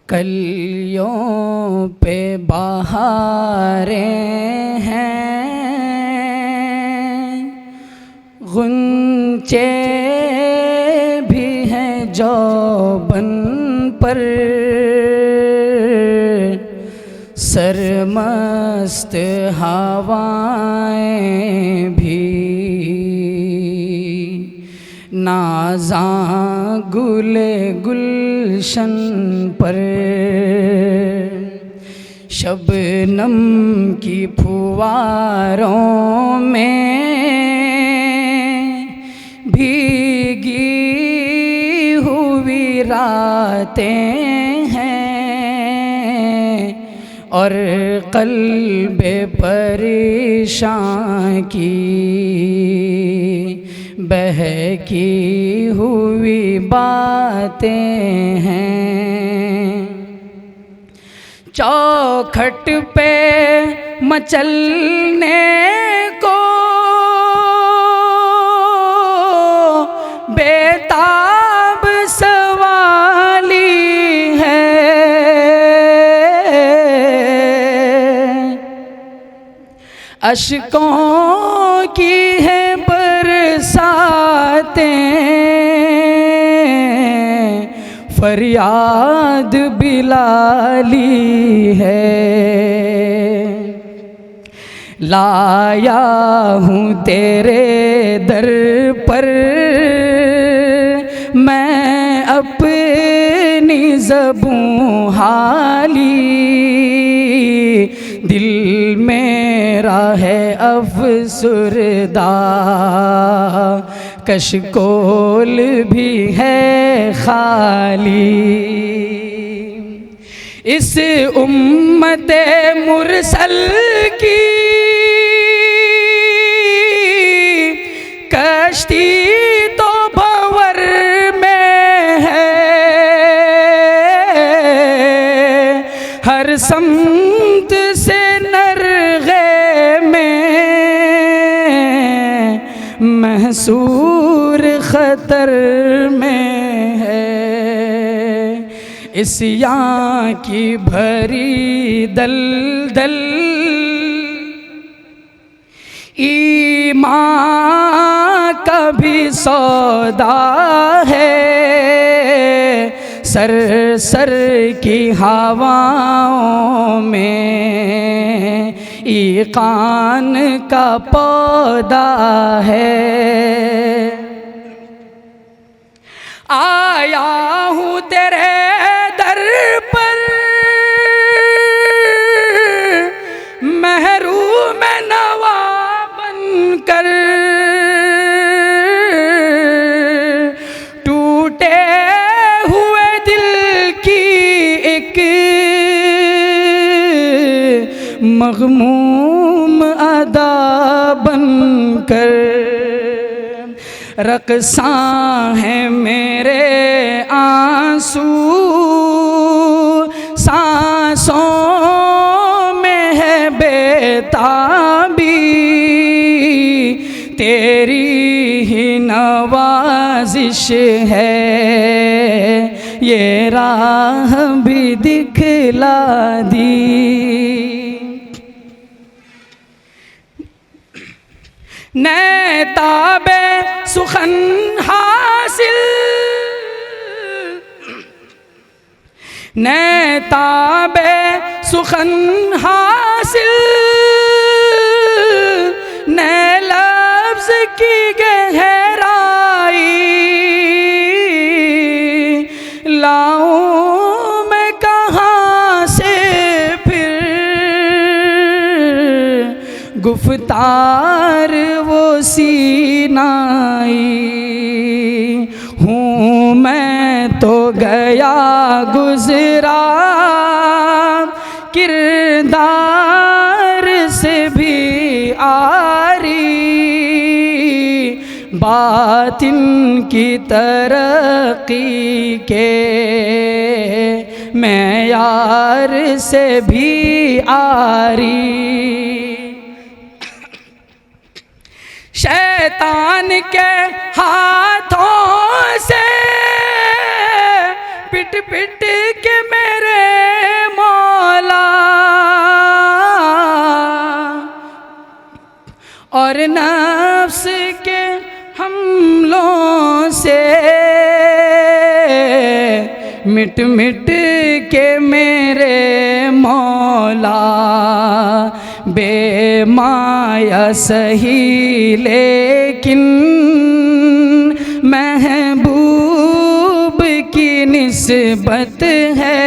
कलियों पे बहारें हैं, गुंचे भी हैं जौबन पर, सरमस्त हवाएं भी नाज़ां गुले गुलशन पर, शबनम की फुवारों में भीगी हुई रातें हैं, और क़ल्बे परेशान की बहकी हुई बातें हैं। चौखट पे मचलने को बेताब सवाली है, अश्कों की है बरसातें, फरियाद बिलाली है। लाया हूँ तेरे दर पर मैं अपनी ज़बूं हाली, दिल मेरा है अफ़सुरदा, कशकोल भी है खाली। इस उम्मते मुरसल की कश्ती तो भंवर में है, हर समत से नरगे में महसूर खतर में है। इस यहाँ की भरी दलदल ईमान का भी सौदा है, सर सर की हवाओं में ईकान का पौधा है। आया हूँ तेरे दर पर महरूम नवा बनकर, टूटे हुए दिल की एक मग़मूम अदा बनकर, रक़्सां है मेरे आंसू, सांसों में है बेताबी, तेरी ही नवाज़िश है ये राह भी दिखला दी। नैताबे सुखन हासिल, नैताबे सुखन हासिल, नै लफ्ज़ की गहराई, लाऊं मैं कहाँ से फिर गुफ्तार वो सीनाई। हूँ मैं तो गया गुज़रा किरदार से भी आरी, बातिन की तरक्की के मैं यार से भी आरी। शैतान के हाथों से पिट पिट के मेरे और नफ्स के हमलों से मिट मिट के मेरे मौला बेमाया सही लेकिन महबूब की निस्बत है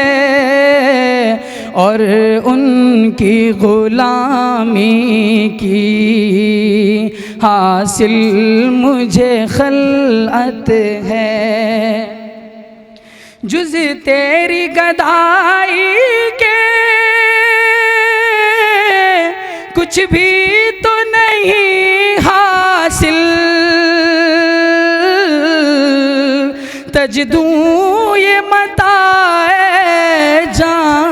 और उनकी ग़ुलामी की हासिल मुझे खलअत है। जुज़ तेरी गदाई के कुछ भी तो नहीं हासिल, तजदूं ये मताए जान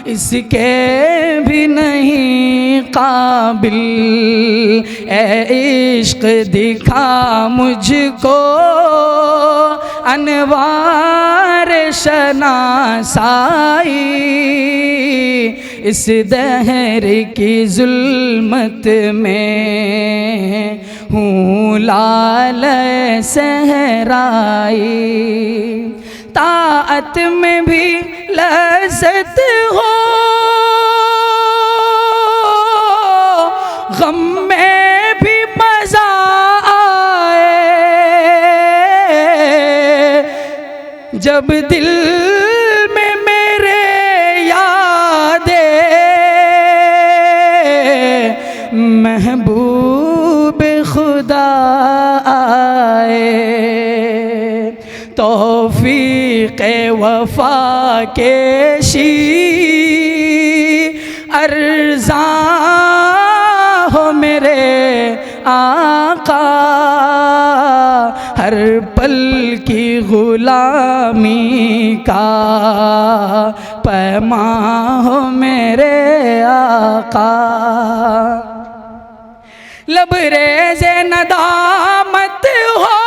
इसके भी नहीं काबिल। ए इश्क दिखा मुझको अनवार शनासाई, इस दहर की जुल्मत में हूँ लाल सहराई। ताअत में भी लज़्ज़त हो, गम में भी मज़ा आए, जब दिल में मेरे यादें महबूब खुदा आए। तौफीक़ वफ़ा के शी अर्ज़ां हो मेरे आका, हर पल की ग़ुलामी का पैमां हो मेरे आका। लबरेज़े नदामत हो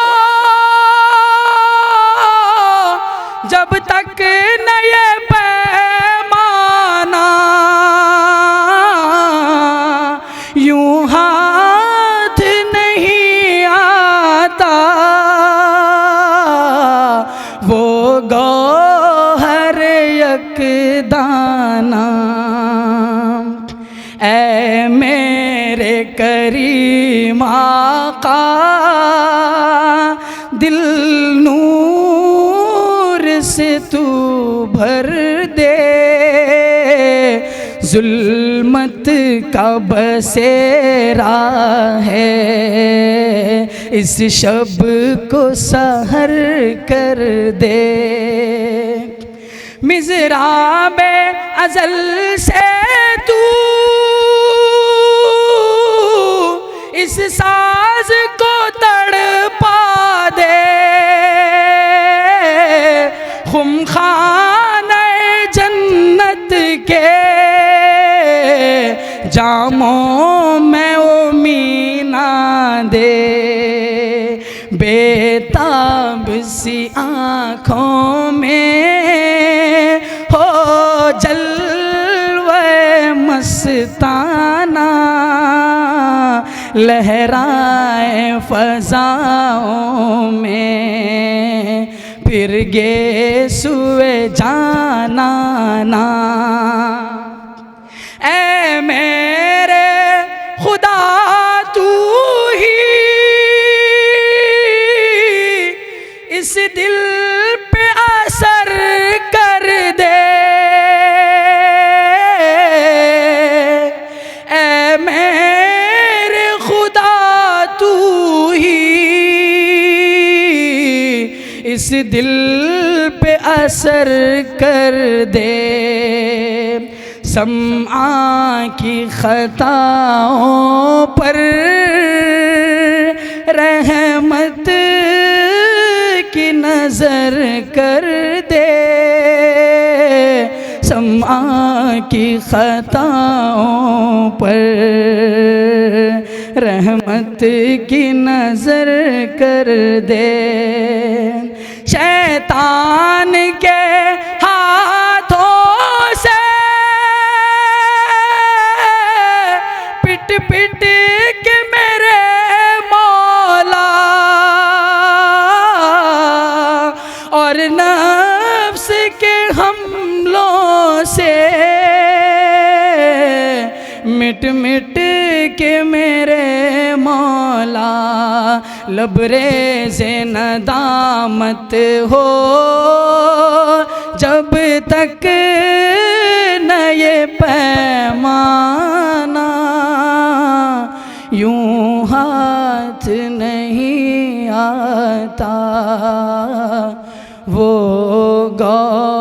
जब तक न ये पैमाना, यूं हाथ नहीं आता वो गौहर यकदाना। ऐ मेरे करीम आका दिल नूर से तू भर दे, जुल्मत का बसेरा है इस शब को सहर कर दे। मिज़राबे अज़ल से तू इस साज को तड़पा दे, खुमखाने जन्नत के जामों में ओ मीना दे। बेताब सी आँखों में हो जलवे मस्ताना, लहराए फ़ज़ाओं में फिर गे सुए जाना ना। ऐ मेरे खुदा तू ही इस दिल पे असर कर दे, ऐ मेरे खुदा तू ही इस दिल पे असर कर दे। समा की खताओं पर रहमत की नजर कर दे, समा की खताओं पर रहमत की नजर कर दे। शैतान के हाथों से के हमलों से मिट मिट के मेरे मौला लबरेज़ नदामत हो, जब तक न ये पैमाना यूं हाथ नहीं आता वो गौ